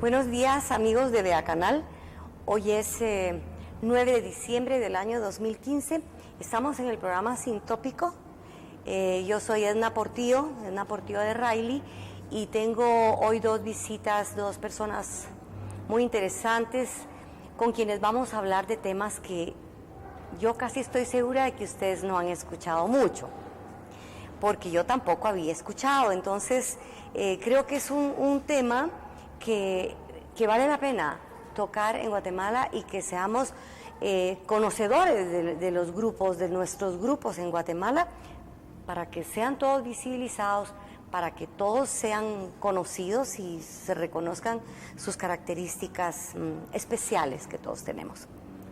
Buenos días, amigos de Vea Canal. Hoy es 9 de diciembre del año 2015. Estamos en el programa Sin Tópico. Yo soy Edna Portillo de Riley, y tengo hoy dos visitas, dos personas muy interesantes con quienes vamos a hablar de temas que yo casi estoy segura de que ustedes no han escuchado mucho, porque yo tampoco había escuchado. Entonces, creo que es un tema que vale la pena tocar en Guatemala y que seamos conocedores de los grupos, de nuestros grupos en Guatemala, para que sean todos visibilizados, para que todos sean conocidos y se reconozcan sus características especiales que todos tenemos.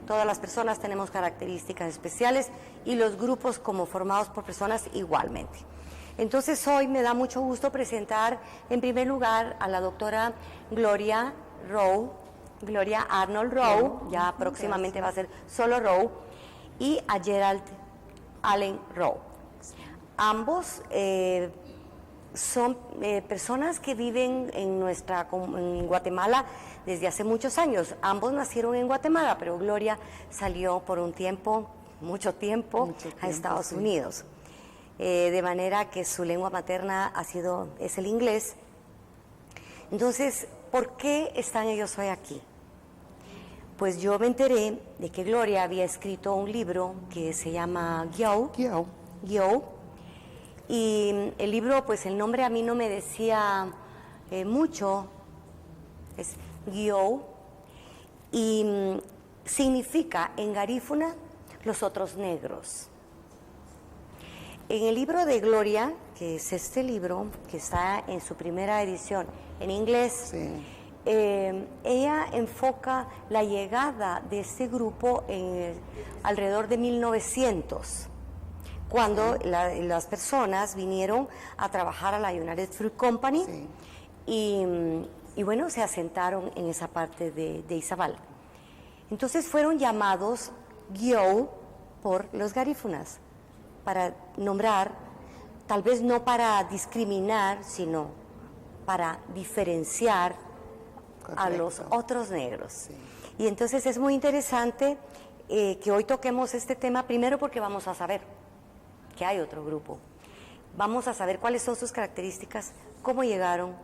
Todas las personas tenemos características especiales y los grupos como formados por personas igualmente. Entonces hoy me da mucho gusto presentar en primer lugar a la doctora Gloria Arnold Rowe, ya próximamente va a ser solo Rowe, y a Gerald Allen Rowe. Ambos son personas que viven en Guatemala desde hace muchos años. Ambos nacieron en Guatemala, pero Gloria salió por un tiempo, mucho tiempo a Estados Unidos. De manera que su lengua materna es el inglés. Entonces, ¿por qué están ellos hoy aquí? Pues yo me enteré de que Gloria había escrito un libro que se llama Gyo. Y el libro, pues el nombre a mí no me decía mucho, es Gyo, y significa en garífuna los otros negros. En el libro de Gloria, que es este libro, que está en su primera edición en inglés, ella enfoca la llegada de este grupo alrededor de 1900, cuando las personas vinieron a trabajar a la United Fruit Company, y bueno, se asentaron en esa parte de Izabal. Entonces fueron llamados Gyo por los garífunas, para nombrar, tal vez no para discriminar, sino para diferenciar a los otros negros. Y entonces es muy interesante que hoy toquemos este tema, primero porque vamos a saber que hay otro grupo. Vamos a saber cuáles son sus características, cómo llegaron,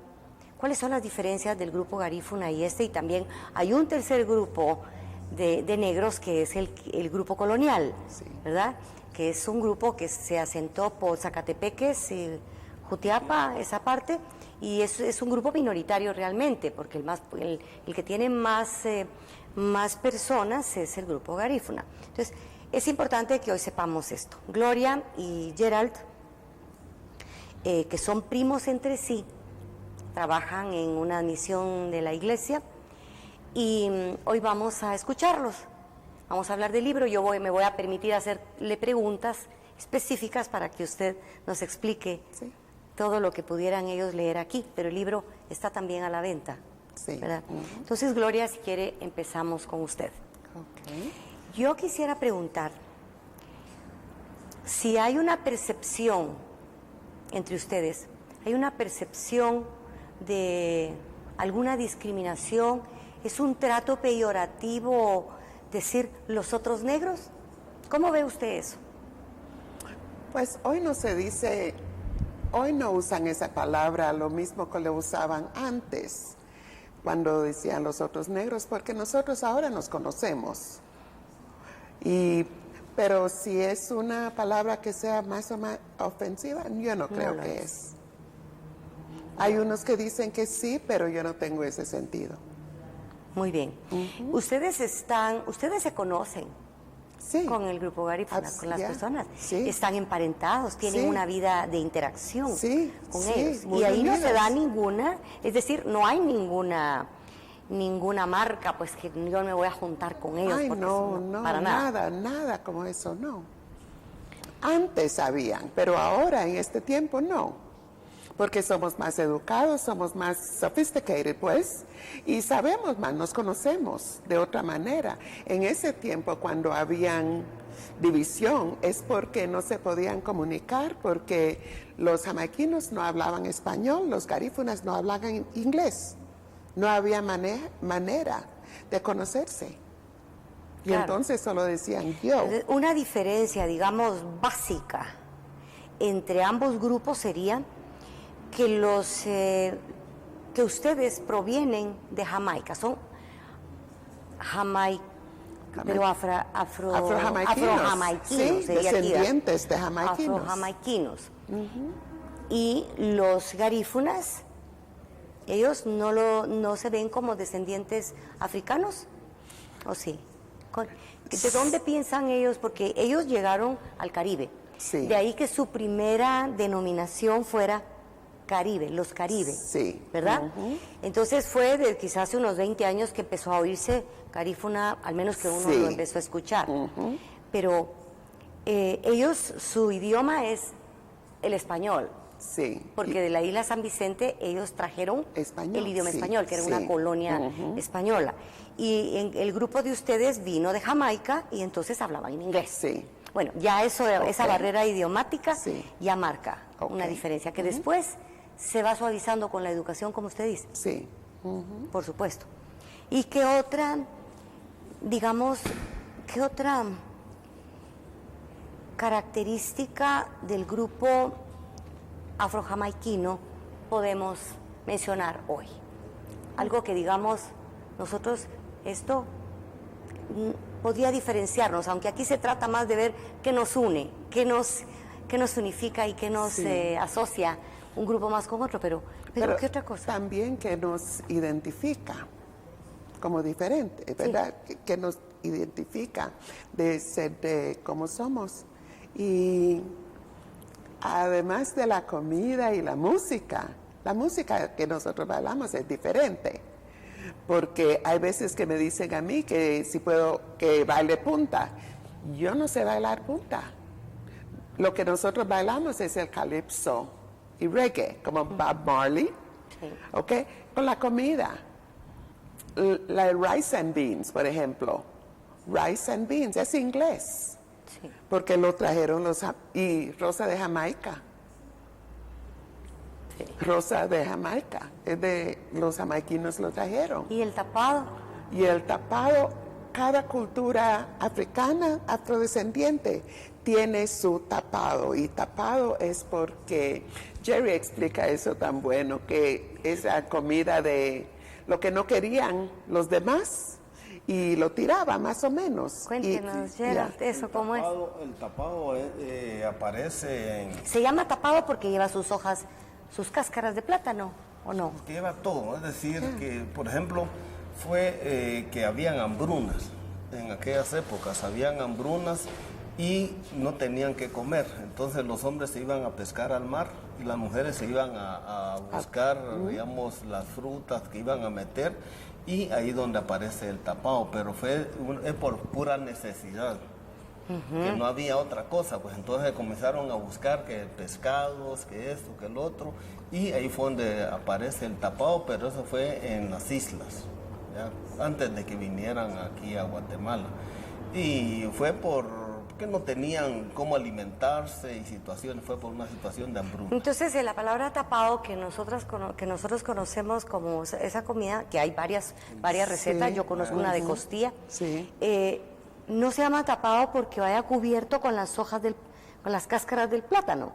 cuáles son las diferencias del grupo garífuna y también hay un tercer grupo de negros que es el grupo colonial, ¿verdad? Que es un grupo que se asentó por Zacatepeques, Jutiapa, esa parte, y es un grupo minoritario realmente, porque el que tiene más personas es el grupo garífuna. Entonces, es importante que hoy sepamos esto. Gloria y Gerald, que son primos entre sí, trabajan en una misión de la iglesia, y hoy vamos a escucharlos. Vamos a hablar del libro. Me voy a permitir hacerle preguntas específicas para que usted nos explique todo lo que pudieran ellos leer aquí, pero el libro está también a la venta, ¿verdad? Entonces, Gloria, si quiere, empezamos con usted. Yo quisiera preguntar si hay una percepción entre ustedes, hay una percepción de alguna discriminación, es un trato peyorativo decir los otros negros. ¿Cómo ve usted eso? Pues hoy no se dice, hoy no usan esa palabra lo mismo que lo usaban antes, cuando decían los otros negros, porque nosotros ahora nos conocemos. Pero si es una palabra que sea más o más ofensiva, yo no creo que es. Hay unos que dicen que sí, pero yo no tengo ese sentido. Muy bien. Ustedes se conocen con el grupo garífuna, con las personas. Están emparentados, tienen una vida de interacción con ellos. Y ahí no se da ninguna, es decir, no hay ninguna marca, pues que yo me voy a juntar con ellos. Ay, no, para nada como eso, no. Antes sabían, pero ahora en este tiempo no. Porque somos más educados, somos más sophisticated, pues, y sabemos más, nos conocemos de otra manera. En ese tiempo, cuando habían división, es porque no se podían comunicar, porque los jamaiquinos no hablaban español, los garífunas no hablaban inglés. No había manera de conocerse. Y Claro. entonces solo decían yo. Una diferencia, digamos, básica entre ambos grupos sería que que ustedes provienen de Jamaica, son pero afrojamaiquinos, Sí, sería aquí, descendientes de jamaiquinos. afrojamaiquinos. Y los garífunas, ellos no se ven como descendientes africanos, ¿o sí? ¿De dónde piensan ellos? Porque ellos llegaron al Caribe. Sí. De ahí que su primera denominación fuera Caribe, los Caribes, Sí. ¿verdad? Entonces fue de quizás hace unos 20 años que empezó a oírse garífuna, al menos que uno Sí. lo empezó a escuchar. Pero ellos, su idioma es el español, Sí. porque de la isla San Vicente ellos trajeron Español, el idioma sí, español, que era sí. una colonia española. Y el grupo de ustedes vino de Jamaica y entonces hablaban en inglés. Sí. Bueno, ya esa barrera idiomática Sí. ya marca una Ok. diferencia que después se va suavizando con la educación, como usted dice, Sí. por supuesto. ¿Y qué otra, digamos, qué otra característica del grupo afrojamaiquino podemos mencionar hoy? Algo que digamos nosotros, esto podría diferenciarnos, aunque aquí se trata más de ver qué nos une, qué nos unifica y qué nos Sí. asocia un grupo más con otro, pero ¿qué otra cosa? También que nos identifica como diferente, ¿verdad? Que nos identifica de ser de cómo somos. Y además de la comida y la música que nosotros bailamos es diferente. Porque hay veces que me dicen a mí que si puedo que baile punta. Yo no sé bailar punta. Lo que nosotros bailamos es el calipso y reggae, como Bob Marley, Sí. ¿ok? Con la comida. La rice and beans, por ejemplo. Rice and beans, es inglés. Sí. Porque lo trajeron y Rosa de Jamaica. Sí. Rosa de Jamaica, es de los jamaiquinos lo trajeron. ¿Y el tapado? Y el tapado, cada cultura africana, afrodescendiente, tiene su tapado. Y tapado es porque Jerry explica eso tan bueno, que es la comida de lo que no querían los demás y lo tiraba más o menos. Cuéntenos, Gerald, eso cómo es. El tapado aparece en... Se llama tapado porque lleva sus hojas, sus cáscaras de plátano, ¿o no? que lleva todo, es decir, que por ejemplo fue que habían hambrunas, en aquellas épocas habían hambrunas y no tenían que comer, entonces los hombres se iban a pescar al mar y las mujeres se iban a buscar, digamos, las frutas que iban a meter y ahí donde aparece el tapado, pero es por pura necesidad. Que no había otra cosa, pues entonces comenzaron a buscar que pescados, que esto, que el otro, y ahí fue donde aparece el tapado, pero eso fue en las islas, ¿ya? Antes de que vinieran aquí a Guatemala. Y fue porque no tenían cómo alimentarse y situaciones, fue por una situación de hambruna. Entonces, la palabra tapado que nosotros conocemos como esa comida, que hay varias recetas, Sí. yo conozco una de costilla, Sí. no se llama tapado porque vaya cubierto con las hojas con las cáscaras del plátano.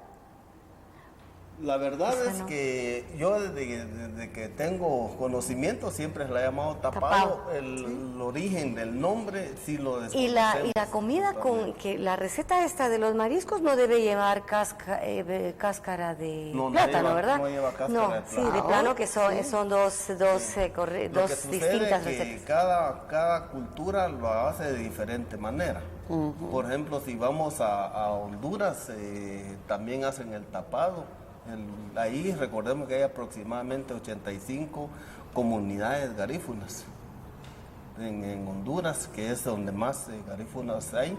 La verdad Esa es no. que yo desde que tengo conocimiento siempre la he llamado tapado. El origen del nombre sí lo Y la desconocemos comida que la receta esta de los mariscos no debe llevar cáscara de No, no plátano, lleva- ¿verdad? no lleva cáscara No, de sí, de plátano. plano que son dos Lo que distintas sucede es recetas. que cada cultura lo hace de diferente manera. Por ejemplo, si vamos a Honduras, también hacen el tapado. Ahí recordemos que hay aproximadamente 85 comunidades garífunas en Honduras, que es donde más garífunas hay.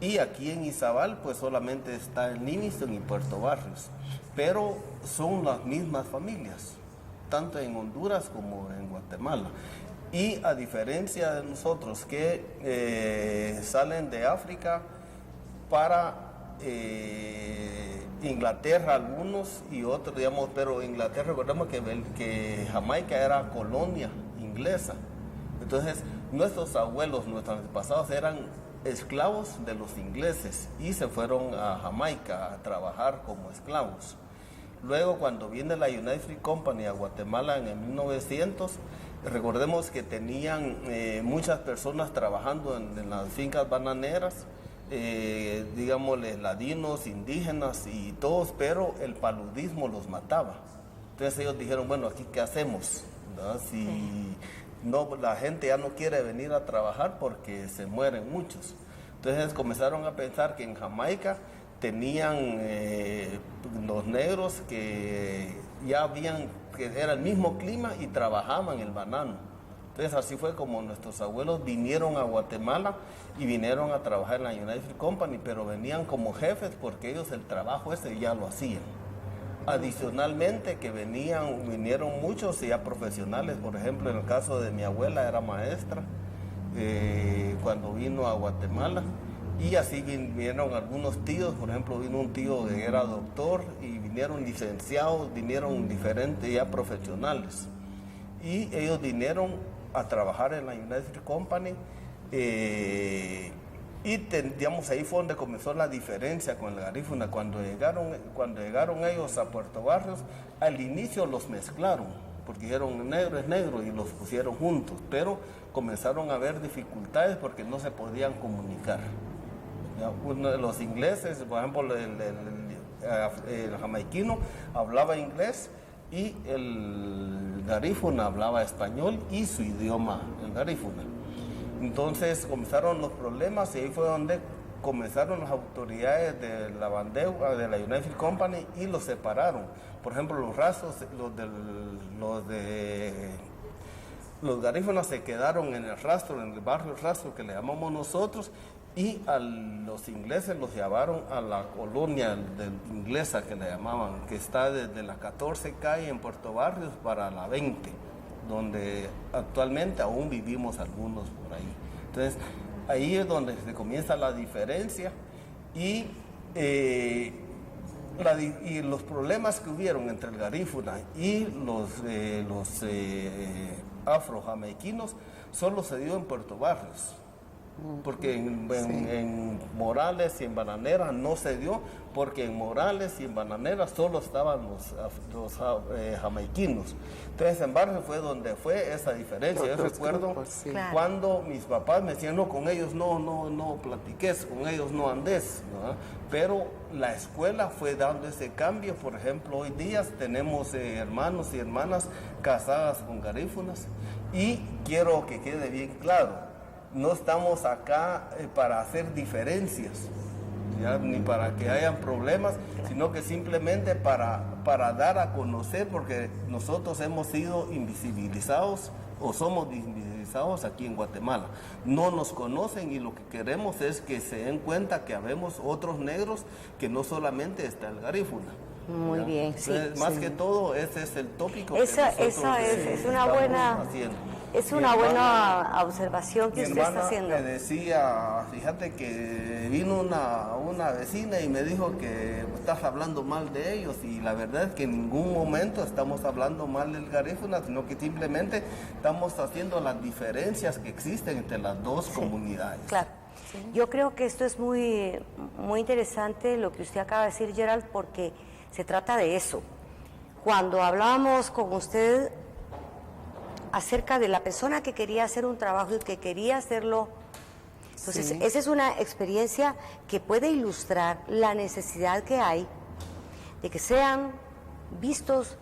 Y aquí en Izabal, pues solamente está en Livingston y Puerto Barrios. Pero son las mismas familias, tanto en Honduras como en Guatemala. Y a diferencia de nosotros que salen de África para Inglaterra algunos y otros, digamos, pero Inglaterra, recordemos que Jamaica era colonia inglesa. Entonces, nuestros abuelos, nuestros antepasados eran esclavos de los ingleses y se fueron a Jamaica a trabajar como esclavos. Luego, cuando viene la United Fruit Company a Guatemala en el 1900, recordemos que tenían muchas personas trabajando en las fincas bananeras, digámosle, ladinos, indígenas y todos, pero el paludismo los mataba. Entonces ellos dijeron, bueno, ¿aquí qué hacemos? ¿Verdad? Si no, la gente ya no quiere venir a trabajar porque se mueren muchos. Entonces comenzaron a pensar que en Jamaica tenían los negros que ya habían, que era el mismo clima y trabajaban el banano. Entonces así fue como nuestros abuelos vinieron a Guatemala y vinieron a trabajar en la United Fruit Company, pero venían como jefes porque ellos el trabajo ese ya lo hacían. Adicionalmente que vinieron muchos ya profesionales, por ejemplo en el caso de mi abuela era maestra cuando vino a Guatemala, y así vinieron algunos tíos, por ejemplo vino un tío que era doctor y vinieron licenciados, vinieron diferentes ya profesionales, y ellos vinieron a trabajar en la United Fruit Company y digamos, ahí fue donde comenzó la diferencia con el garífuna. Cuando llegaron ellos a Puerto Barrios, al inicio los mezclaron porque dijeron negro es negro y los pusieron juntos, pero comenzaron a haber dificultades porque no se podían comunicar. ¿Ya? Uno de los ingleses, por ejemplo el jamaiquino hablaba inglés y el garífuna hablaba español y su idioma, el garífuna. Entonces comenzaron los problemas y ahí fue donde comenzaron las autoridades de la bandera, de la United Fruit Company, y los separaron. Por ejemplo, los garífunas se quedaron en el rastro, en el barrio Rastro que le llamamos nosotros, y a los ingleses los llevaron a la colonia inglesa que le llamaban, que está desde la 14 calle en Puerto Barrios para la 20, donde actualmente aún vivimos algunos por ahí. Entonces, ahí es donde se comienza la diferencia y los problemas que hubieron entre el garífuna y los afro-jamaiquinos solo se dio en Puerto Barrios. Porque en Morales y en Bananeras no se dio, porque en Morales y en Bananeras solo estaban los jamaiquinos. Entonces en Barrios fue donde fue esa diferencia. Yo recuerdo cuando mis papás me decían, no, con ellos no platiques, con ellos no andes, ¿verdad? Pero la escuela fue dando ese cambio. Por ejemplo, hoy día tenemos hermanos y hermanas casadas con garífunas, y quiero que quede bien claro, no estamos acá para hacer diferencias, ¿ya? Ni para que hayan problemas, sino que simplemente para dar a conocer, porque nosotros hemos sido invisibilizados o somos invisibilizados aquí en Guatemala. No nos conocen y lo que queremos es que se den cuenta que habemos otros negros, que no solamente está el garífuna. Muy bien, entonces, sí. Más sí. que todo, ese es el tópico Esa que nosotros es una buena haciendo. Es una buena observación que usted está haciendo. Me decía, fíjate que vino una vecina y me dijo que estás hablando mal de ellos, y la verdad es que en ningún momento estamos hablando mal del garífuna, sino que simplemente estamos haciendo las diferencias que existen entre las dos comunidades. Claro. Sí. Yo creo que esto es muy interesante lo que usted acaba de decir, Gerald, porque se trata de eso. Cuando hablábamos con usted acerca de la persona que quería hacer un trabajo y que quería hacerlo, entonces esa es una experiencia que puede ilustrar la necesidad que hay de que sean vistos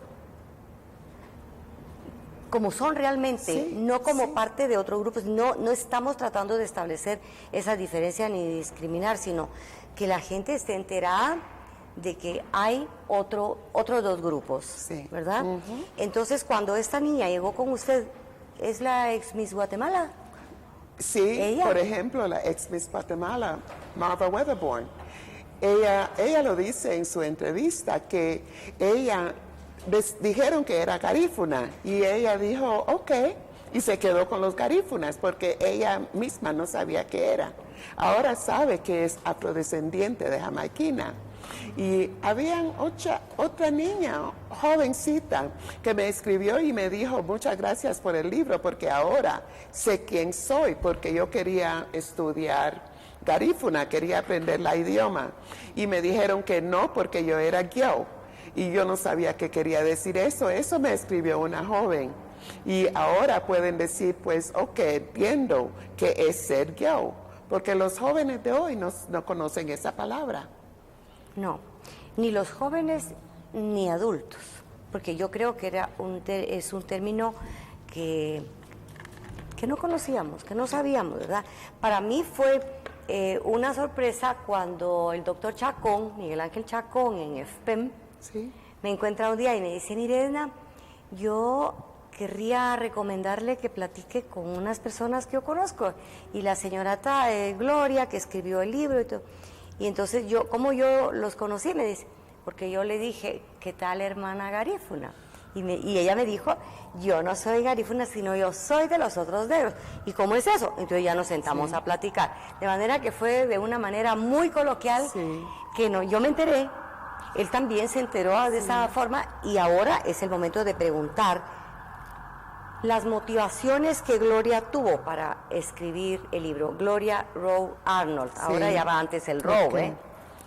como son realmente, no como parte de otro grupo. No estamos tratando de establecer esa diferencia ni discriminar, sino que la gente esté enterada de que hay otros dos grupos, ¿verdad? Entonces, cuando esta niña llegó con usted, ¿es la ex Miss Guatemala? Sí, ¿ella? Por ejemplo, la ex Miss Guatemala, Marva Weatherborn. Ella lo dice en su entrevista, que ella dijeron que era garífuna, y ella dijo, ok, y se quedó con los garífunas, porque ella misma no sabía qué era. ahora sabe que es afrodescendiente de jamaiquina. Y había otra niña, jovencita, que me escribió y me dijo, muchas gracias por el libro, porque ahora sé quién soy, porque yo quería estudiar garífuna, quería aprender el idioma. Y me dijeron que no, porque yo era guiao. Y yo no sabía qué quería decir eso. Eso me escribió una joven. Y ahora pueden decir, pues, ok, entiendo que es ser guiao, porque los jóvenes de hoy no conocen esa palabra. No, ni los jóvenes ni adultos, porque yo creo que es un término que no conocíamos, que no sabíamos, ¿verdad? Para mí fue una sorpresa cuando el doctor Chacón, Miguel Ángel Chacón, en FPEM, ¿Sí? me encuentra un día y me dice, mire, Edna, yo querría recomendarle que platique con unas personas que yo conozco, y la señorita Gloria, que escribió el libro y todo. Y entonces ¿cómo yo los conocí? Me dice, porque yo le dije, ¿qué tal, hermana garífuna? Y ella me dijo, yo no soy garífuna, sino yo soy de los otros negros. ¿Y cómo es eso? Entonces ya nos sentamos a platicar. De manera que fue de una manera muy coloquial, que yo me enteré, él también se enteró de esa forma, y ahora es el momento de preguntar las motivaciones que Gloria tuvo para escribir el libro. Gloria Rowe Arnold, ahora ya va antes el Rowe,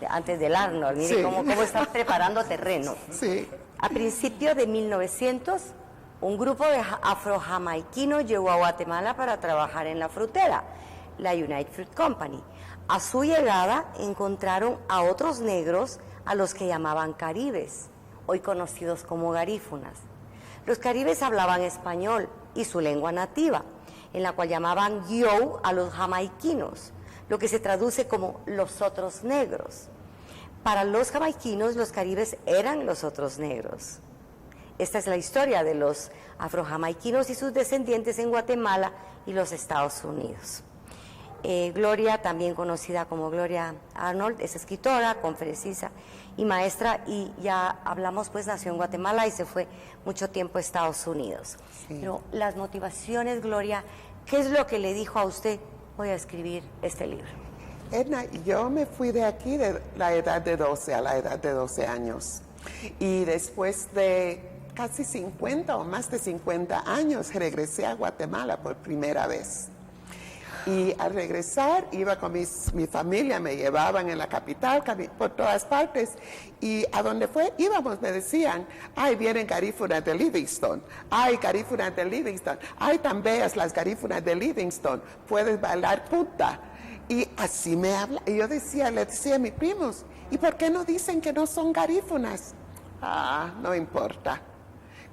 antes del Arnold, mire cómo están preparando terreno. Sí. A principios de 1900, un grupo de afrojamaiquinos llegó a Guatemala para trabajar en la frutera, la United Fruit Company. A su llegada encontraron a otros negros a los que llamaban caribes, hoy conocidos como garífunas. Los caribes hablaban español y su lengua nativa, en la cual llamaban guiou a los jamaiquinos, lo que se traduce como los otros negros. Para los jamaiquinos, los caribes eran los otros negros. Esta es la historia de los afrojamaiquinos y sus descendientes en Guatemala y los Estados Unidos. Gloria, también conocida como Gloria Arnold, es escritora, conferencista y maestra, y ya hablamos, pues nació en Guatemala y se fue mucho tiempo a Estados Unidos. Pero las motivaciones, Gloria, ¿qué es lo que le dijo a usted, voy a escribir este libro? Edna, yo me fui de aquí de la edad de 12 a la edad de 12 años. Y después de casi 50 o más de 50 años, regresé a Guatemala por primera vez. Y al regresar, iba con mi familia, me llevaban en la capital, por todas partes. Y a donde íbamos, me decían, ay, vienen garífunas de Livingston. Ay, garífunas de Livingston. Ay, tan bellas las garífunas de Livingston. Puedes bailar punta. Y así me habla. Y yo le decía a mis primos, ¿y por qué no dicen que no son garífunas? Ah, no importa.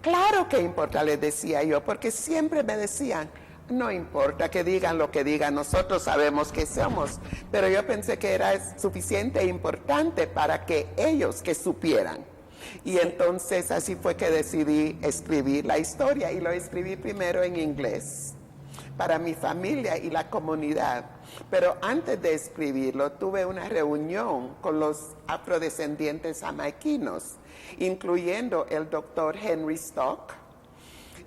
Claro que importa, les decía yo, porque siempre me decían, no importa que digan lo que digan, nosotros sabemos que somos. Pero yo pensé que era suficiente e importante para que ellos que supieran. Y entonces así fue que decidí escribir la historia, y lo escribí primero en inglés para mi familia y la comunidad. Pero antes de escribirlo, tuve una reunión con los afrodescendientes jamaiquinos, incluyendo el doctor Henry Stock.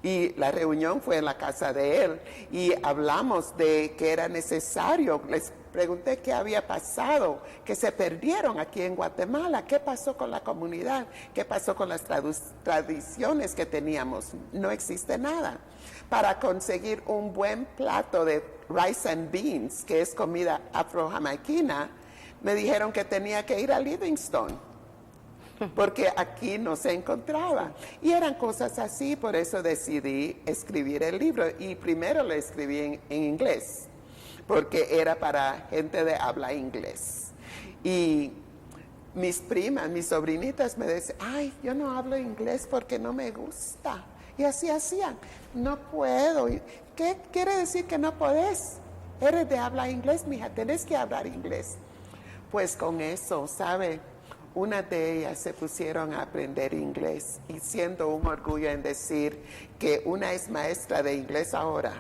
Y la reunión fue en la casa de él, y hablamos de que era necesario. Les pregunté qué había pasado, que se perdieron aquí en Guatemala, qué pasó con la comunidad, qué pasó con las tradiciones que teníamos. No existe nada. Para conseguir un buen plato de rice and beans, que es comida afro-jamaiquina, me dijeron que tenía que ir a Livingston, porque aquí no se encontraba. Y eran cosas así, por eso decidí escribir el libro. Y primero lo escribí en inglés, porque era para gente de habla inglés. Y mis primas, mis sobrinitas me decían, ay, yo no hablo inglés porque no me gusta. Y así hacían, no puedo. ¿Qué quiere decir que no podés? Eres de habla inglés, mija, tenés que hablar inglés. Pues con eso, ¿sabe? Una de ellas se pusieron a aprender inglés, y siendo un orgullo en decir que una es maestra de inglés ahora,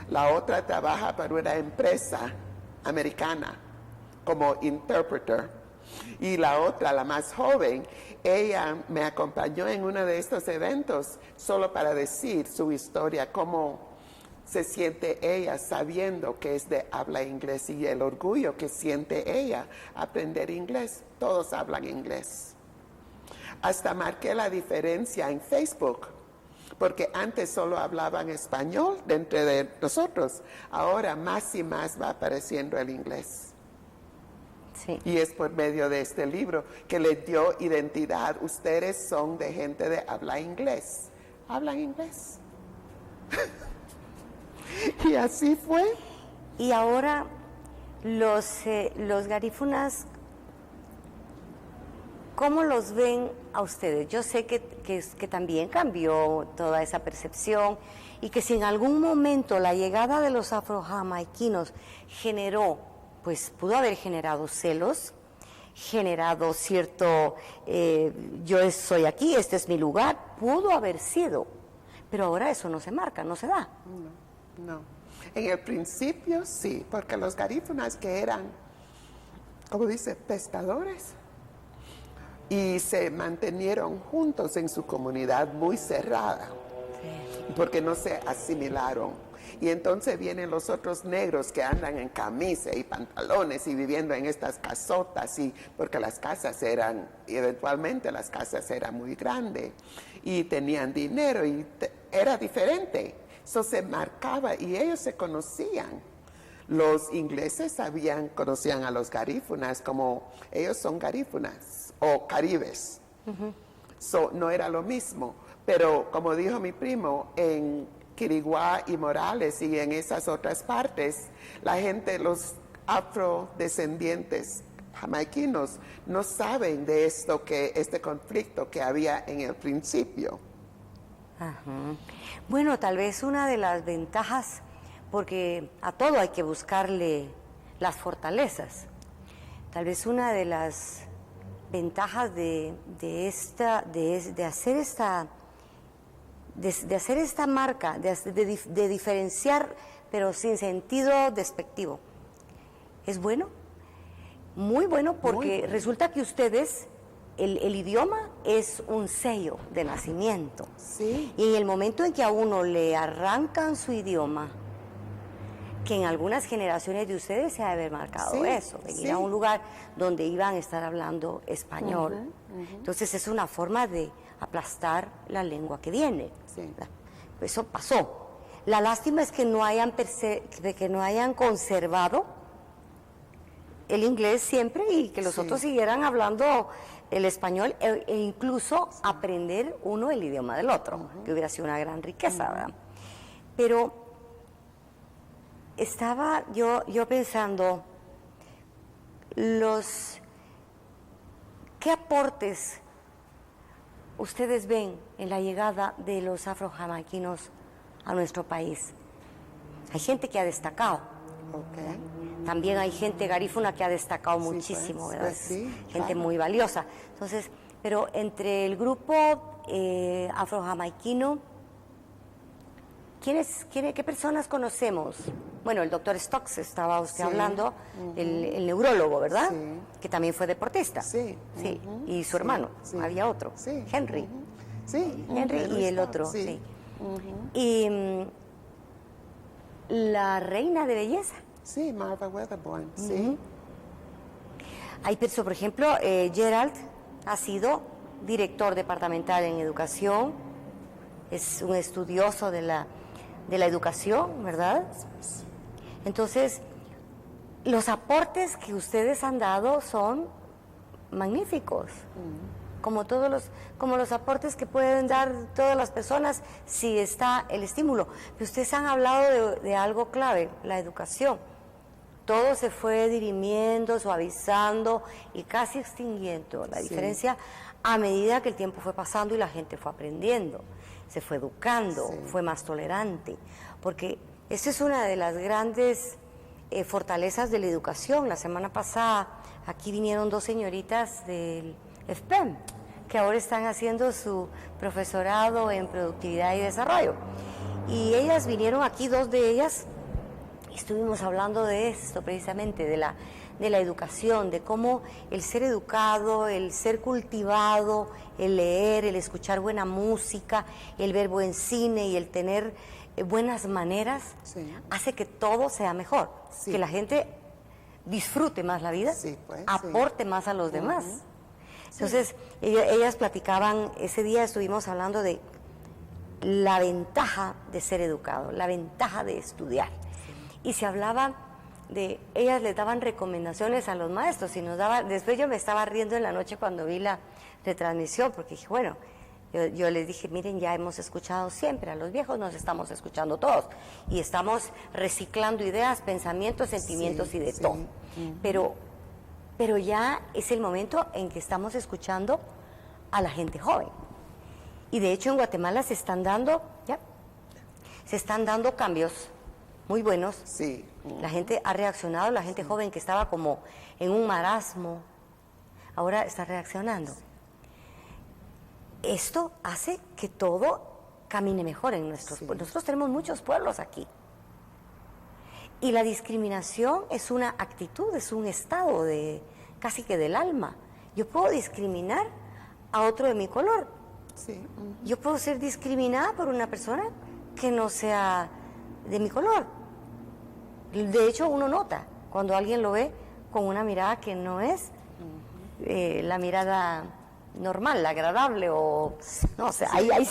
la otra trabaja para una empresa americana como interpreter, y la otra, la más joven, ella me acompañó en uno de estos eventos solo para decir su historia, cómo se siente ella sabiendo que es de habla inglés y el orgullo que siente ella aprender inglés. Todos hablan inglés. Hasta marqué la diferencia en Facebook, porque antes solo hablaban español dentro de nosotros. Ahora más y más va apareciendo el inglés. Sí. Y es por medio de este libro que les dio identidad. Ustedes son de gente de habla inglés. ¿Hablan inglés? Y así fue. Y ahora los garífunas, ¿cómo los ven a ustedes? Yo sé que también cambió toda esa percepción y que si en algún momento la llegada de los afrojamaiquinos generó, pues pudo haber generado celos, generado cierto, yo soy aquí, este es mi lugar, pudo haber sido, pero ahora eso no se marca, no se da. No. En el principio sí, porque los garífunas que eran, como dice, pescadores, y se mantenieron juntos en su comunidad muy cerrada, porque no se asimilaron. Y entonces vienen los otros negros que andan en camisa y pantalones y viviendo en estas casotas, y porque las casas eran, eventualmente las casas eran muy grandes y tenían dinero y era diferente. Eso se marcaba y ellos se conocían. Los ingleses conocían a los garífunas como ellos son garífunas o caribes. No era lo mismo, pero como dijo mi primo, en Quiriguá y Morales y en esas otras partes, la gente, los afrodescendientes jamaiquinos, no saben de este conflicto que había en el principio. Ajá. Bueno, tal vez una de las ventajas, porque a todo hay que buscarle las fortalezas, tal vez una de las ventajas de hacer esta marca, de diferenciar, pero sin sentido despectivo, es bueno, muy bueno, porque resulta que ustedes, el idioma es un sello de nacimiento. Sí. Y en el momento en que a uno le arrancan su idioma, que en algunas generaciones de ustedes se ha de haber marcado eso, venir a un lugar donde iban a estar hablando español. Entonces es una forma de aplastar la lengua que viene. Sí. Eso pasó. La lástima es que no hayan conservado el inglés siempre y que los otros siguieran hablando el español e incluso aprender uno el idioma del otro, que hubiera sido una gran riqueza, ¿verdad? Pero estaba yo pensando, ¿qué aportes ustedes ven en la llegada de los afrojamaiquinos a nuestro país? Hay gente que ha destacado. También hay gente garífuna que ha destacado muchísimo, pues, ¿verdad? pues sí, gente claro. muy valiosa. Entonces, pero entre el grupo afrojamaiquino, ¿qué personas conocemos? Bueno, el doctor Stokes, estaba usted hablando, el neurólogo, ¿verdad? Sí. Que también fue deportista. Sí. Y su hermano, había otro, Henry. Sí. Henry y el otro, sí. Y la reina de belleza. Sí, Marva Weatherbourne, sí. Hay personas, por ejemplo, Gerald ha sido director departamental en educación, es un estudioso de la educación, ¿verdad? Entonces, los aportes que ustedes han dado son magníficos, como los aportes que pueden dar todas las personas si está el estímulo. Pero ustedes han hablado de algo clave, la educación. Todo se fue dirimiendo, suavizando y casi extinguiendo la diferencia a medida que el tiempo fue pasando y la gente fue aprendiendo, se fue educando, fue más tolerante, porque esa es una de las grandes fortalezas de la educación. La semana pasada aquí vinieron 2 señoritas del FPEM, que ahora están haciendo su profesorado en productividad y desarrollo. Y ellas vinieron aquí, 2 de ellas, y estuvimos hablando de esto precisamente, de la educación, de cómo el ser educado, el ser cultivado, el leer, el escuchar buena música, el ver buen cine y el tener buenas maneras, Sí. hace que todo sea mejor, Sí. que la gente disfrute más la vida, Sí, pues, aporte más a los demás. Entonces, ellas platicaban, ese día estuvimos hablando de la ventaja de ser educado, la ventaja de estudiar. Y se hablaba de, ellas les daban recomendaciones a los maestros y nos daba, después yo me estaba riendo en la noche cuando vi la retransmisión, porque dije, bueno, yo les dije, miren, ya hemos escuchado siempre, a los viejos nos estamos escuchando todos y estamos reciclando ideas, pensamientos, sentimientos y de todo. Pero ya es el momento en que estamos escuchando a la gente joven. Y de hecho en Guatemala se están dando cambios muy buenos. Sí. La gente ha reaccionado, la gente joven que estaba como en un marasmo, ahora está reaccionando. Esto hace que todo camine mejor en nuestros pueblos. Nosotros tenemos muchos pueblos aquí. Y la discriminación es una actitud, es un estado de casi que del alma. Yo puedo discriminar a otro de mi color. Sí. Yo puedo ser discriminada por una persona que no sea de mi color. De hecho, uno nota cuando alguien lo ve con una mirada que no es la mirada normal, la agradable, o no sé, hay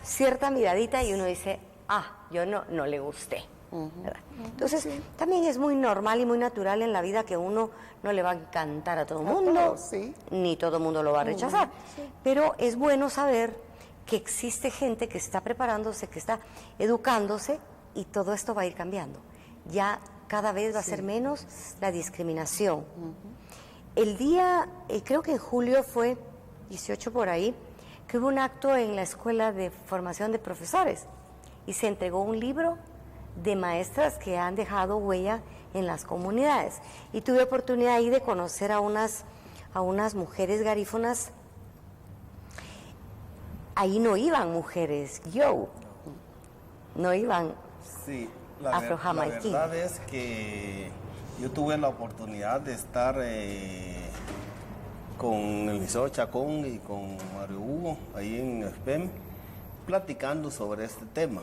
cierta miradita y uno dice, yo no le gusté. ¿Verdad? Entonces, también es muy normal y muy natural en la vida que uno no le va a encantar a todo el mundo, ni todo el mundo lo va a rechazar. Pero es bueno saber que existe gente que está preparándose, que está educándose, y todo esto va a ir cambiando. Ya cada vez va a ser menos la discriminación. El día, creo que en julio fue 18 por ahí, que hubo un acto en la Escuela de Formación de Profesores y se entregó un libro de maestras que han dejado huella en las comunidades. Y tuve oportunidad ahí de conocer a unas mujeres garífunas. Ahí no iban mujeres, no iban afrojamaiquinas. La verdad es que yo tuve la oportunidad de estar con el Liceo Chacón y con Mario Hugo, ahí en SPEM, platicando sobre este tema.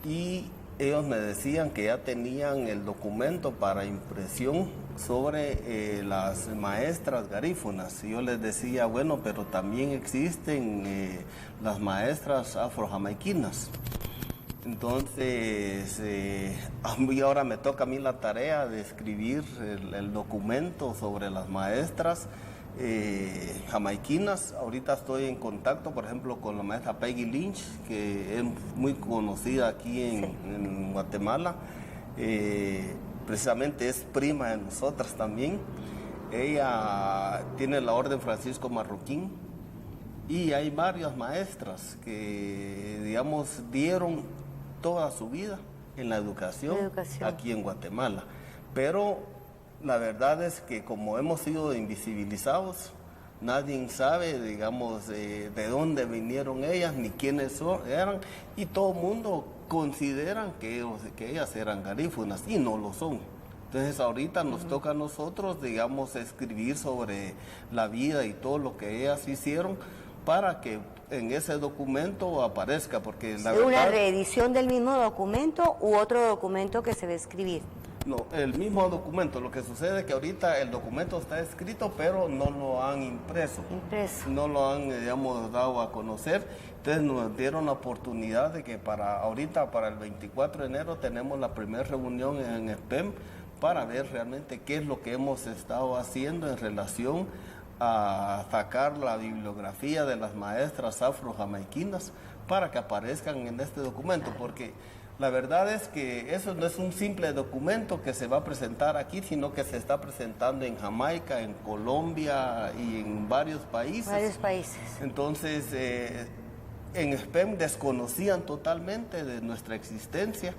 Y ellos me decían que ya tenían el documento para impresión sobre las maestras garífunas. Y yo les decía, bueno, pero también existen las maestras afrojamaiquinas. Entonces, y ahora me toca a mí la tarea de escribir el documento sobre las maestras jamaiquinas. Ahorita estoy en contacto, por ejemplo, con la maestra Peggy Lynch, que es muy conocida aquí en Guatemala. Precisamente es prima de nosotras también. Ella tiene la Orden Francisco Marroquín y hay varias maestras que, digamos, dieron toda su vida en la educación aquí en Guatemala. Pero la verdad es que como hemos sido invisibilizados, nadie sabe, digamos, de dónde vinieron ellas, ni quiénes eran, y todo el mundo consideran que ellas eran garífunas, y no lo son. Entonces ahorita nos toca a nosotros, digamos, escribir sobre la vida y todo lo que ellas hicieron para que en ese documento aparezca, porque la verdad... ¿Una reedición del mismo documento u otro documento que se va a escribir? No, el mismo documento. Lo que sucede es que ahorita el documento está escrito, pero no lo han impreso. No lo han, digamos, dado a conocer. Entonces nos dieron la oportunidad de que para el 24 de enero, tenemos la primera reunión en SPEM para ver realmente qué es lo que hemos estado haciendo en relación a sacar la bibliografía de las maestras afrojamaiquinas para que aparezcan en este documento, porque la verdad es que eso no es un simple documento que se va a presentar aquí, sino que se está presentando en Jamaica, en Colombia y en varios países. Entonces, en SPEM desconocían totalmente de nuestra existencia.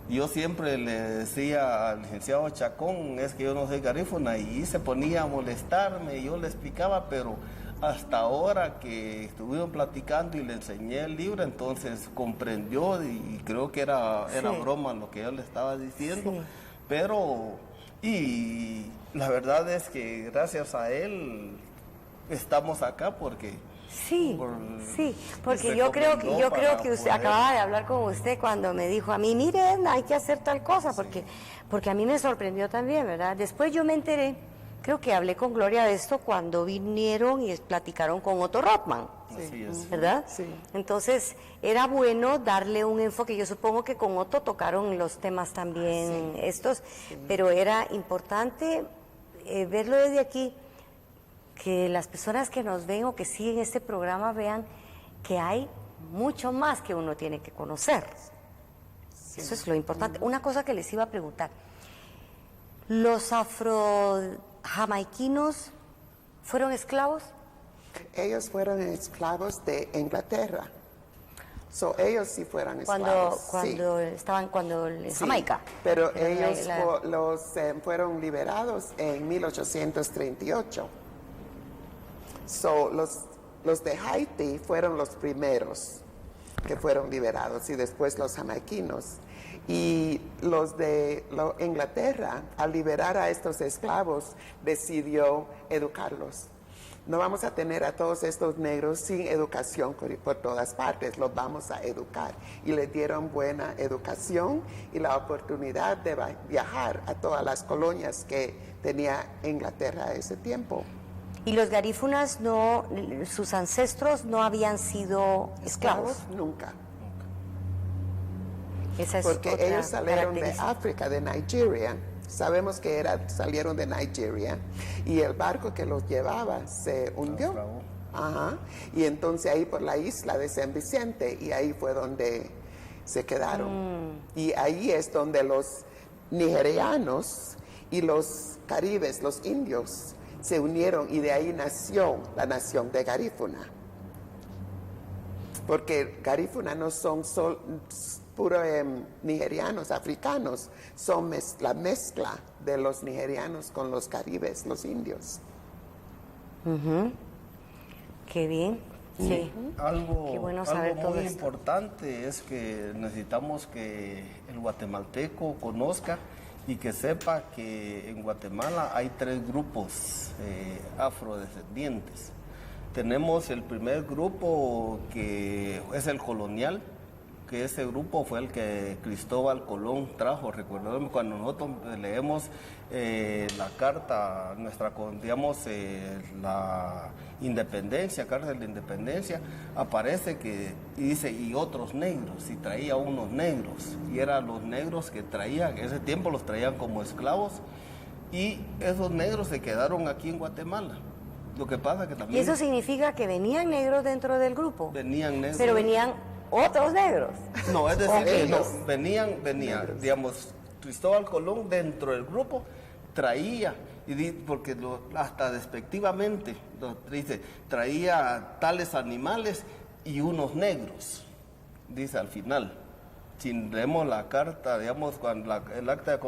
Yo siempre le decía al licenciado Chacón, es que yo no soy garífuna, y se ponía a molestarme, y yo le explicaba, pero hasta ahora que estuvimos platicando y le enseñé el libro, entonces comprendió, y creo que era broma lo que yo le estaba diciendo, pero, y la verdad es que gracias a él estamos acá, porque Sí, sí, porque yo creo que usted poder... acababa de hablar con usted cuando me dijo a mí, miren, hay que hacer tal cosa, porque a mí me sorprendió también, ¿verdad? Después yo me enteré, creo que hablé con Gloria de esto cuando vinieron y platicaron con Otto Rothman. Así es. ¿Verdad? Sí. Entonces, era bueno darle un enfoque. Yo supongo que con Otto tocaron los temas también estos, pero era importante verlo desde aquí, que las personas que nos ven o que siguen este programa vean que hay mucho más que uno tiene que conocer. Sí. Eso es lo importante. Una cosa que les iba a preguntar, ¿los afro-jamaiquinos fueron esclavos? Ellos fueron esclavos de Inglaterra. Ellos sí fueron esclavos. Cuando en Jamaica. Pero ellos fueron liberados en 1838. Los de Haití fueron los primeros que fueron liberados y después los jamaiquinos. Y los de Inglaterra, al liberar a estos esclavos, decidió educarlos. No vamos a tener a todos estos negros sin educación por todas partes, los vamos a educar. Y les dieron buena educación y la oportunidad de viajar a todas las colonias que tenía Inglaterra a ese tiempo. ¿Y los garífunas, sus ancestros no habían sido esclavos? Nunca. Esa es porque otra ellos salieron de característica. África, de Nigeria. Sabemos que salieron de Nigeria y el barco que los llevaba se hundió. Ajá. Y entonces ahí por la isla de San Vicente, y ahí fue donde se quedaron. Y ahí es donde los nigerianos y los caribes, los indios, se unieron, y de ahí nació la nación de Garífuna. Porque Garífuna no son puros nigerianos, africanos, son la mezcla de los nigerianos con los caribes, los indios. Qué bien, sí. Algo, Qué bueno saber algo todo muy esto. importante es que necesitamos que el guatemalteco conozca y que sepa que en Guatemala hay 3 grupos afrodescendientes. Tenemos el primer grupo, que es el colonial, que ese grupo fue el que Cristóbal Colón trajo. Recordemos cuando nosotros leemos la carta, la independencia, carta de la independencia, aparece que dice, y otros negros, y traía unos negros, y eran los negros que traían, en ese tiempo los traían como esclavos, y esos negros se quedaron aquí en Guatemala. Lo que pasa que también... ¿Y eso significa que venían negros dentro del grupo? Venían negros. Pero venían otros negros. No, es decir, que no, ellos. venían, digamos, Cristóbal Colón dentro del grupo traía, porque hasta despectivamente dice, traía tales animales y unos negros, dice al final. Si leemos la carta, digamos, cuando el acta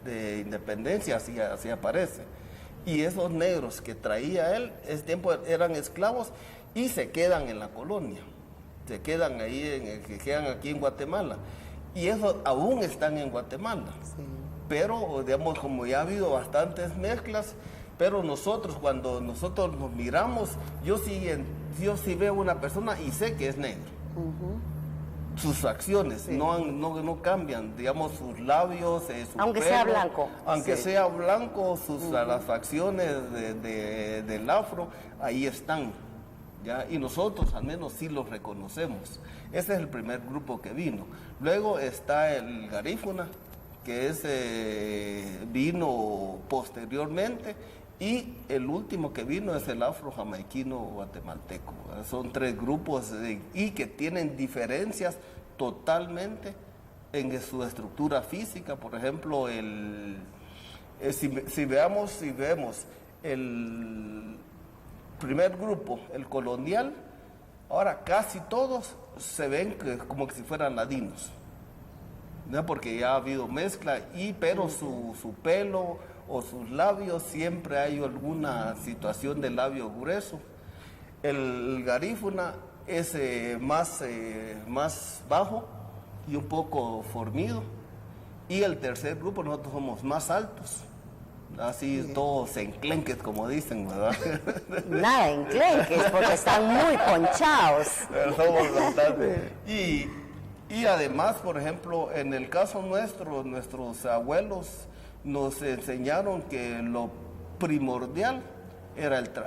de independencia, así aparece. Y esos negros que traía él, ese tiempo eran esclavos y se quedan en la colonia. Se quedan ahí, que quedan aquí en Guatemala. Y esos aún están en Guatemala. Sí. Pero, digamos, como ya ha habido bastantes mezclas, pero cuando nosotros nos miramos, yo sí veo una persona y sé que es negro. Sus acciones no cambian, digamos, sus labios, su Aunque pelo, sea blanco. Aunque sea blanco, las facciones del afro, ahí están. ¿Ya? Y nosotros al menos sí los reconocemos. Ese es el primer grupo que vino. Luego está el garífuna, que vino posteriormente, y el último que vino es el afro-jamaiquino guatemalteco. Son 3 grupos y que tienen diferencias totalmente en su estructura física. Por ejemplo, si vemos el primer grupo, el colonial, ahora casi todos se ven como que si fueran ladinos, ¿no? Porque ya ha habido mezcla, pero su pelo o sus labios, siempre hay alguna situación de labio grueso. El garífuna es más bajo y un poco fornido, y el tercer grupo nosotros somos más altos, así todos enclenques, como dicen, ¿verdad? Nada enclenques, porque están muy ponchados. Pero somos bastante. Y además, por ejemplo, en el caso nuestro, nuestros abuelos nos enseñaron que lo primordial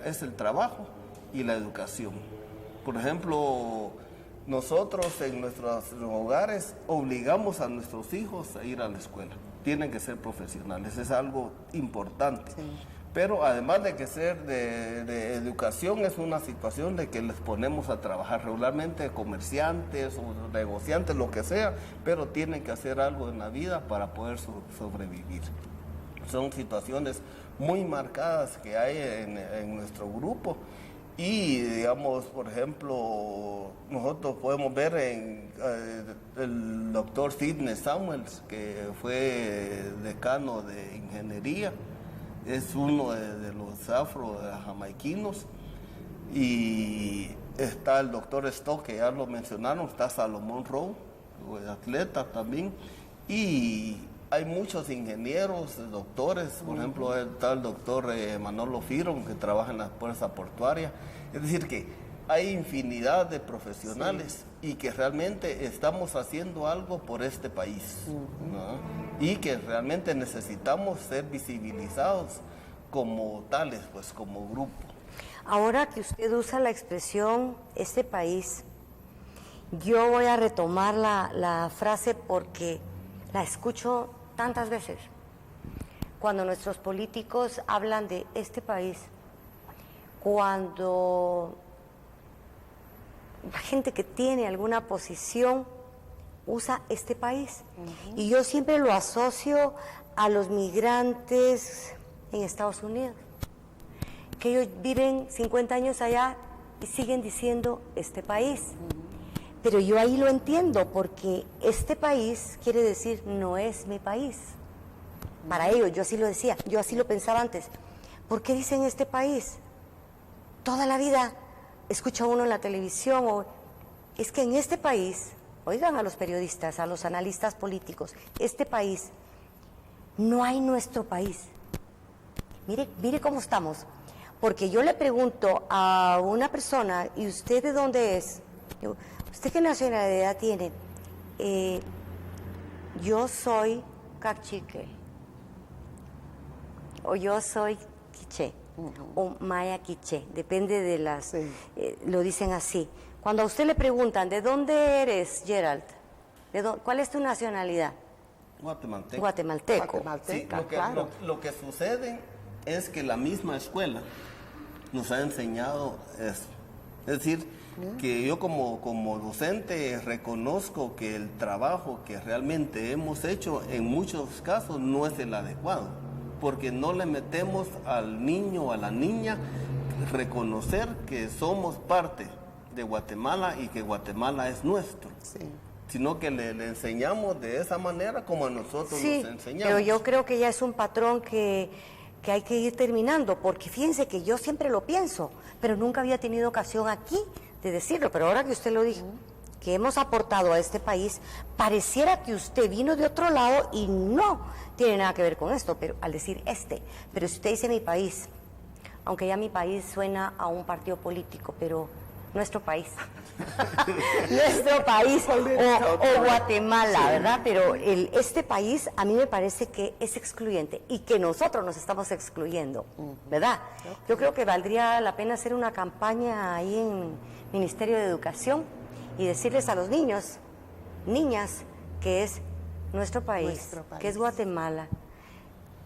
es el trabajo y la educación. Por ejemplo, nosotros en nuestros hogares obligamos a nuestros hijos a ir a la escuela. Tienen que ser profesionales, es algo importante. Sí. Pero además de que ser de educación, es una situación de que les ponemos a trabajar regularmente, comerciantes o negociantes, lo que sea, pero tienen que hacer algo en la vida para poder sobrevivir. Son situaciones muy marcadas que hay en nuestro grupo. Y, digamos, por ejemplo, nosotros podemos ver en el doctor Sidney Samuels, que fue decano de ingeniería, es uno de los afro-jamaiquinos, y está el doctor Stock, que ya lo mencionaron, está Salomón Rowe, atleta también, y hay muchos ingenieros, doctores, por ejemplo, está el doctor Manolo Firon, que trabaja en la fuerza portuaria. Es decir, que hay infinidad de profesionales y que realmente estamos haciendo algo por este país, ¿no? Y que realmente necesitamos ser visibilizados como tales, pues como grupo. Ahora que usted usa la expresión este país, yo voy a retomar la frase porque la escucho tantas veces. Cuando nuestros políticos hablan de este país, cuando la gente que tiene alguna posición usa este país. Y yo siempre lo asocio a los migrantes en Estados Unidos, que ellos viven 50 años allá y siguen diciendo este país. Pero yo ahí lo entiendo, porque este país quiere decir no es mi país. Para ellos, yo así lo decía, yo así lo pensaba antes. ¿Por qué dicen este país? Toda la vida escucha uno en la televisión, es que en este país, oigan a los periodistas, a los analistas políticos, este país, no hay nuestro país. Mire cómo estamos. Porque yo le pregunto a una persona, ¿y usted de dónde es? Digo, ¿usted qué nacionalidad tiene? Yo soy cacique, o yo soy quiché, o maya quiché, depende de las, lo dicen así. Cuando a usted le preguntan, ¿de dónde eres, Gerald? ¿Cuál es tu nacionalidad? Guatemalteco. Guatemalteco. Sí, lo que sucede es que la misma escuela nos ha enseñado eso. Es decir, que yo como docente reconozco que el trabajo que realmente hemos hecho en muchos casos no es el adecuado, porque no le metemos al niño o a la niña reconocer que somos parte de Guatemala y que Guatemala es nuestro. Sí. Sino que le enseñamos de esa manera como a nosotros nos enseñamos. Pero yo creo que ya es un patrón que hay que ir terminando, porque fíjense que yo siempre lo pienso, pero nunca había tenido ocasión aquí de decirlo, pero ahora que usted lo dijo, que hemos aportado a este país, pareciera que usted vino de otro lado y no tiene nada que ver con esto, pero al decir pero si usted dice mi país, aunque ya mi país suena a un partido político, pero nuestro país, nuestro país o Guatemala, ¿verdad? Pero este país a mí me parece que es excluyente y que nosotros nos estamos excluyendo, ¿verdad? Yo creo que valdría la pena hacer una campaña ahí en Ministerio de Educación y decirles a los niños, niñas, que es nuestro país, que es Guatemala,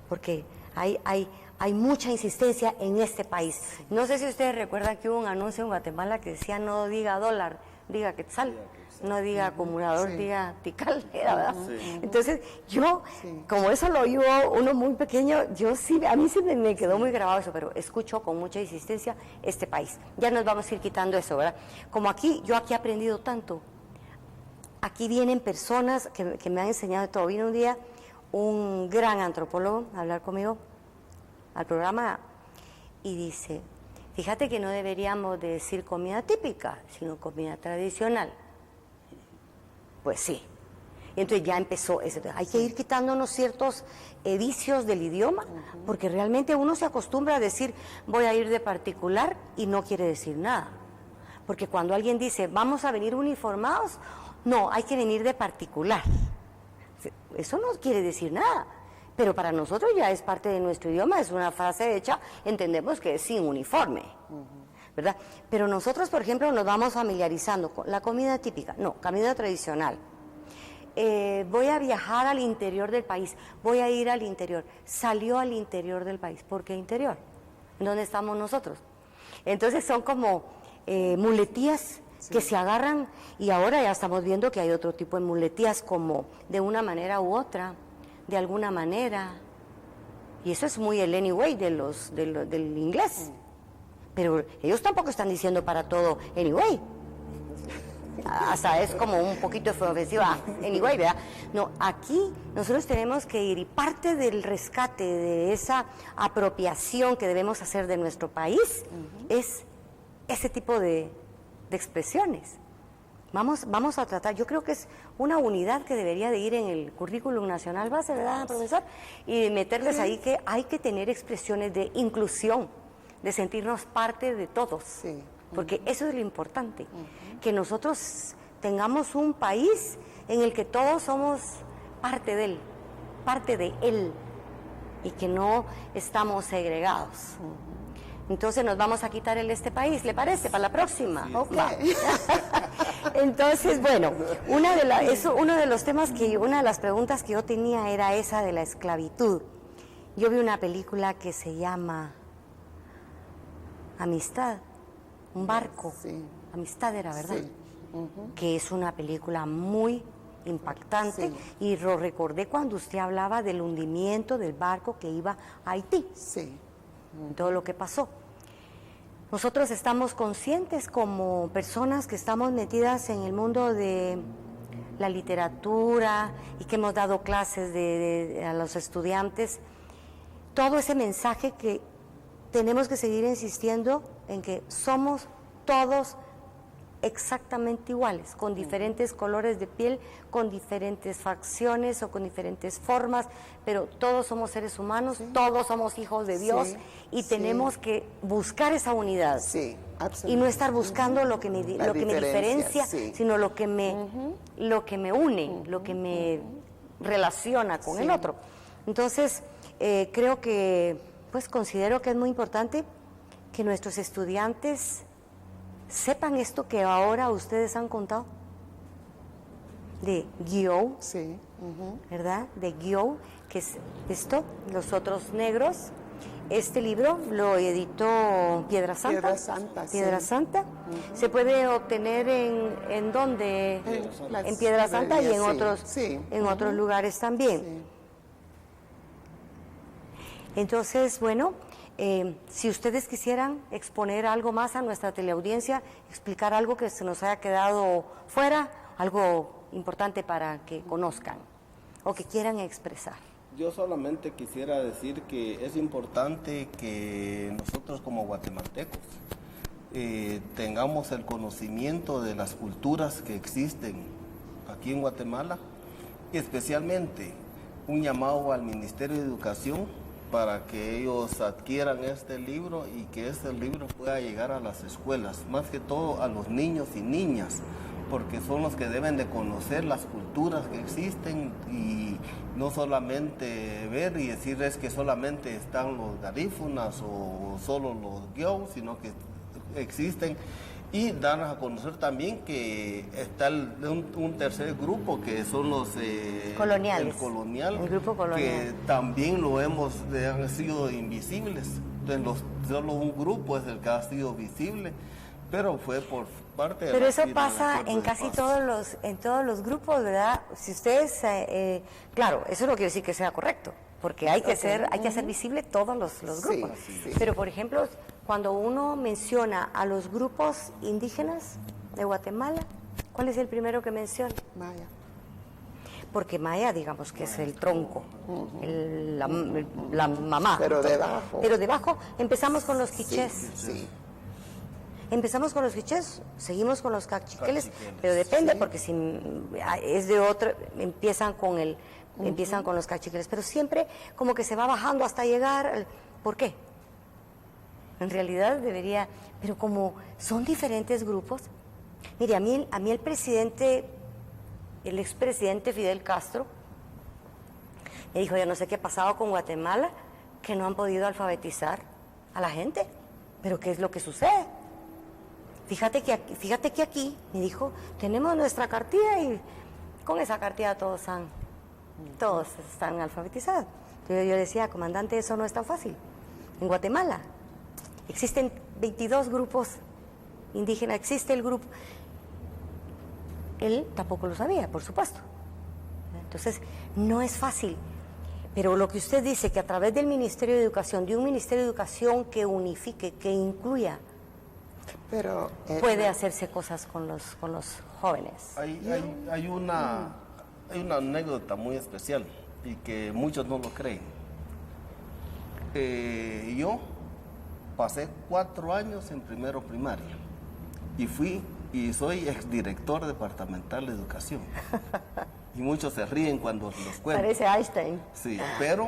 porque hay mucha insistencia en este país. No sé si ustedes recuerdan que hubo un anuncio en Guatemala que decía no diga dólar, diga quetzal, no diga acumulador, diga tical, ¿verdad? Sí. Entonces yo, como eso lo oyó uno muy pequeño, yo sí, a mí sí me quedó muy grabado eso, pero escucho con mucha insistencia este país. Ya nos vamos a ir quitando eso, ¿verdad? Como yo aquí he aprendido tanto. Aquí vienen personas que me han enseñado todo. Vino un día un gran antropólogo a hablar conmigo al programa y dice, fíjate que no deberíamos de decir comida típica, sino comida tradicional. Pues sí. Y entonces ya empezó eso. Hay que ir quitándonos ciertos vicios del idioma, porque realmente uno se acostumbra a decir, voy a ir de particular, y no quiere decir nada. Porque cuando alguien dice, vamos a venir uniformados, no, hay que venir de particular. Eso no quiere decir nada. Pero para nosotros ya es parte de nuestro idioma, es una frase hecha, entendemos que es sin uniforme, ¿verdad? Pero nosotros, por ejemplo, nos vamos familiarizando con la comida típica, no, comida tradicional. Voy a viajar al interior del país, voy a ir al interior, salió al interior del país. ¿Por qué interior? ¿Dónde estamos nosotros? Entonces son como muletías que se agarran, y ahora ya estamos viendo que hay otro tipo de muletías, como de una manera u otra, de alguna manera, y eso es muy el anyway del inglés, pero ellos tampoco están diciendo para todo anyway, hasta es como un poquito ofensiva anyway, ¿verdad? No, aquí nosotros tenemos que ir, y parte del rescate de esa apropiación que debemos hacer de nuestro país es ese tipo de expresiones. Vamos a tratar, yo creo que es una unidad que debería de ir en el currículum nacional base, ¿verdad, profesor? Y meterles ahí que hay que tener expresiones de inclusión, de sentirnos parte de todos, porque eso es lo importante, que nosotros tengamos un país en el que todos somos parte de él, y que no estamos segregados. Entonces nos vamos a quitar este país, ¿le parece? Para la próxima. Sí. Okay. Entonces, bueno, una de las preguntas que yo tenía era esa de la esclavitud. Yo vi una película que se llama Amistad, un barco. Sí. Amistad era, ¿verdad? Sí. Que es una película muy impactante, y lo recordé cuando usted hablaba del hundimiento del barco que iba a Haití. Sí. Todo lo que pasó. Nosotros estamos conscientes, como personas que estamos metidas en el mundo de la literatura y que hemos dado clases a los estudiantes, todo ese mensaje que tenemos que seguir insistiendo en que somos todos exactamente iguales, con diferentes colores de piel, con diferentes facciones o con diferentes formas, pero todos somos seres humanos, todos somos hijos de Dios, y tenemos que buscar esa unidad, y no estar buscando lo que me diferencia, sino lo que me une, lo que me relaciona con el otro. Entonces, creo que, considero que es muy importante que nuestros estudiantes sepan esto que ahora ustedes han contado, de Guiou, ¿verdad? De Guiou, que es esto, Los Otros Negros. Este libro lo editó Piedra Santa. Piedra Santa, Piedra Santa. Se puede obtener en dónde, en Piedra Santa, y en otros lugares también. Entonces, bueno, si ustedes quisieran exponer algo más a nuestra teleaudiencia, explicar algo que se nos haya quedado fuera, algo importante para que conozcan o que quieran expresar. Yo solamente quisiera decir que es importante que nosotros como guatemaltecos tengamos el conocimiento de las culturas que existen aquí en Guatemala, y especialmente un llamado al Ministerio de Educación para que ellos adquieran este libro y que este libro pueda llegar a las escuelas, más que todo a los niños y niñas, porque son los que deben de conocer las culturas que existen, y no solamente ver y decir es que solamente están los garífunas o solo los guiou, sino que existen, y darnos a conocer también que está un tercer grupo, que son los coloniales, el grupo colonial, que también han sido invisibles. Entonces solo un grupo es el que ha sido visible, pero fue por parte de... Pero eso pasa en casi todos los grupos, ¿verdad? Si ustedes, claro, eso no quiere decir que sea correcto, porque hay que hacer visible todos los grupos. Pero, por ejemplo, cuando uno menciona a los grupos indígenas de Guatemala, ¿cuál es el primero que menciona? Maya. Porque Maya, digamos que es el tronco, la mamá. Pero debajo. Pero debajo empezamos con los quichés. Empezamos con los quichés, seguimos con los cachiqueles, pero depende, porque si es de otro, empiezan con los cachiqueles, pero siempre como que se va bajando hasta llegar. ¿Por qué? En realidad debería, pero como son diferentes grupos. Mire, a mí el expresidente Fidel Castro me dijo, yo no sé qué ha pasado con Guatemala, que no han podido alfabetizar a la gente, pero ¿qué es lo que sucede? Fíjate que aquí, me dijo, tenemos nuestra cartilla y con esa cartilla todos están alfabetizados. Entonces yo decía, comandante, eso no es tan fácil. En Guatemala existen 22 grupos indígenas, existe el grupo. Él tampoco lo sabía, por supuesto. Entonces, no es fácil. Pero lo que usted dice, que a través del Ministerio de Educación, de un Ministerio de Educación que unifique, que incluya, pero, puede hacerse cosas con los jóvenes. Hay una anécdota muy especial y que muchos no lo creen. Yo pasé 4 años en primero primaria y soy exdirector departamental de educación. Y muchos se ríen cuando los cuento. Parece Einstein. Sí, pero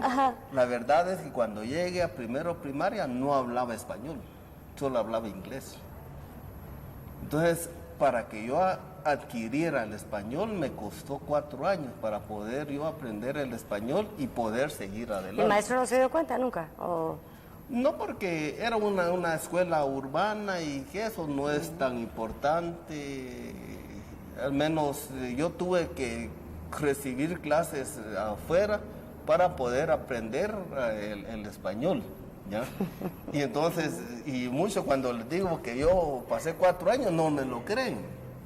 la verdad es que cuando llegué a primero primaria no hablaba español, solo hablaba inglés. Entonces, para que yo adquiriera el español me costó 4 años para poder yo aprender el español y poder seguir adelante. ¿El maestro no se dio cuenta nunca? ¿O? No, porque era una escuela urbana y que eso no es tan importante. Al menos yo tuve que recibir clases afuera para poder aprender el español, ¿ya? Y entonces, y mucho cuando les digo que yo pasé 4 años, no me lo creen,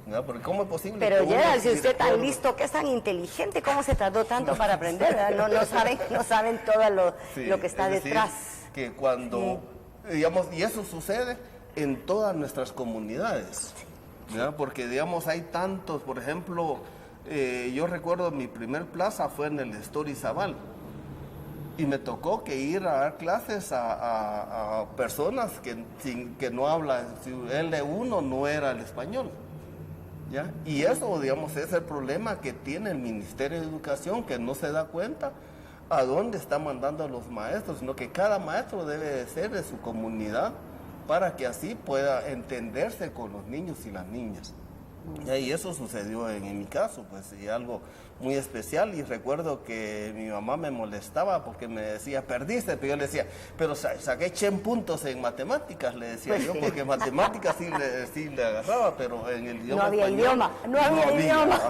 ¿ya? Porque ¿cómo es posible? Pero Gerald, si usted es tan listo, que es tan inteligente, ¿cómo se tardó tanto para aprender? No saben todo lo que está detrás. Que cuando, digamos, y eso sucede en todas nuestras comunidades, ¿ya? Porque, digamos, hay tantos, por ejemplo, yo recuerdo mi primer plaza fue en el Story Zabal y me tocó que ir a dar clases a personas que no hablan, L1 no era el español, ¿ya? Y eso, digamos, es el problema que tiene el Ministerio de Educación, que no se da cuenta a dónde está mandando a los maestros, sino que cada maestro debe de ser de su comunidad para que así pueda entenderse con los niños y las niñas. Y eso sucedió en mi caso, pues, y algo muy especial. Y recuerdo que mi mamá me molestaba porque me decía, perdiste, pero yo le decía, pero saqué 100 puntos en matemáticas, le decía yo, porque en matemáticas sí le agarraba, pero en el idioma no había español, no había idioma.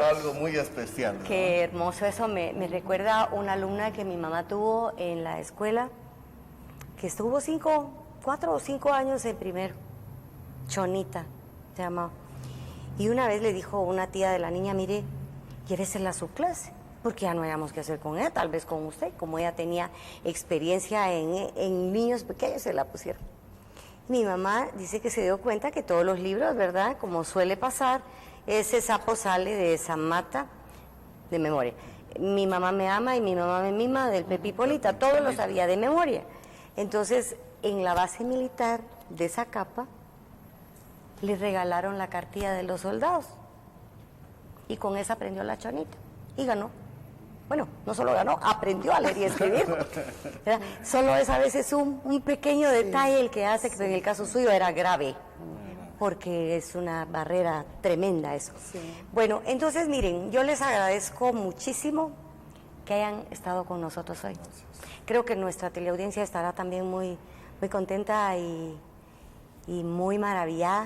Algo muy especial, ¿no? Qué hermoso eso, me recuerda una alumna que mi mamá tuvo en la escuela, que estuvo 4 o 5 años en primero, Chonita se llamaba. Y una vez le dijo una tía de la niña, mire, llévesela a su clase, porque ya no hayamos que hacer con ella, tal vez con usted, como ella tenía experiencia en niños pequeños, se la pusieron. Mi mamá dice que se dio cuenta que todos los libros, ¿verdad?, como suele pasar, ese sapo sale de esa mata de memoria. Mi mamá me ama y mi mamá me mima, del Pepi Polita, todo lo sabía de memoria. Entonces, en la base militar de esa capa, le regalaron la cartilla de los soldados. Y con esa aprendió la Chonita. Y ganó. Bueno, no solo ganó, aprendió a leer y escribir. ¿Verdad? Solo es a veces un pequeño detalle el que hace que en el caso suyo era grave. Porque es una barrera tremenda eso. Sí. Bueno, entonces miren, yo les agradezco muchísimo que hayan estado con nosotros hoy. Creo que nuestra teleaudiencia estará también muy contenta y muy maravillada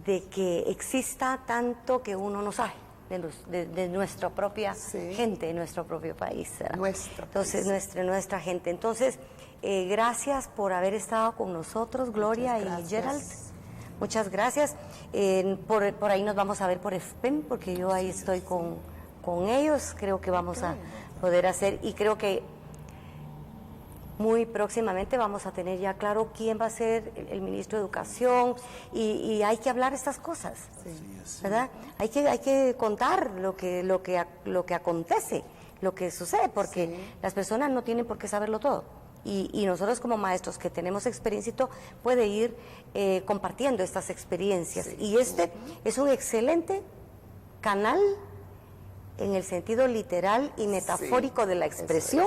de que exista tanto que uno no sabe de nuestra propia gente, de nuestro propio país. Nuestra gente. Entonces, gracias por haber estado con nosotros, Gloria y Gerald. Muchas gracias. Por ahí nos vamos a ver por FPEM, porque yo ahí estoy con ellos. Creo que vamos a poder hacer, y creo que muy próximamente vamos a tener ya claro quién va a ser el ministro de Educación, y hay que hablar estas cosas, ¿verdad? Hay que contar lo que acontece, lo que sucede, porque las personas no tienen por qué saberlo todo. y nosotros como maestros que tenemos experiencia puede ir compartiendo estas experiencias. Sí. Y este es un excelente canal en el sentido literal y metafórico de la expresión,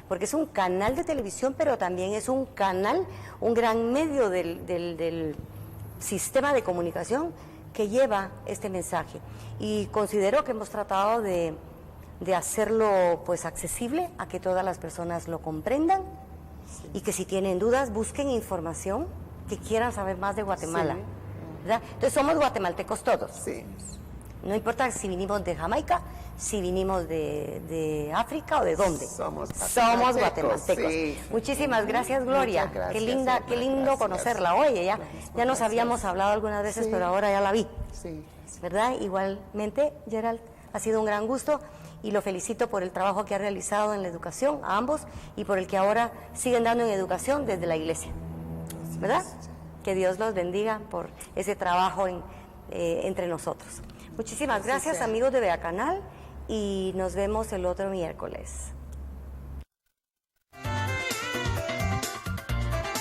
porque es un canal de televisión, pero también es un canal, un gran medio del sistema de comunicación que lleva este mensaje. Y considero que hemos tratado de hacerlo pues accesible a que todas las personas lo comprendan y que si tienen dudas busquen información, que quieran saber más de Guatemala. ¿Verdad? Entonces somos guatemaltecos todos. Sí. No importa si vinimos de Jamaica, si vinimos de África o de dónde. Somos guatemaltecos. Sí. Muchísimas gracias, Gloria. Muchas gracias, Qué lindo gracias. conocerla. Oye, ya nos habíamos hablado algunas veces, pero ahora ya la vi. Sí. ¿Verdad? Igualmente, Gerald, ha sido un gran gusto y lo felicito por el trabajo que ha realizado en la educación, a ambos, y por el que ahora siguen dando en educación desde la iglesia. ¿Verdad? Que Dios los bendiga por ese trabajo entre nosotros. Muchísimas gracias, amigos de Vea Canal, y nos vemos el otro miércoles.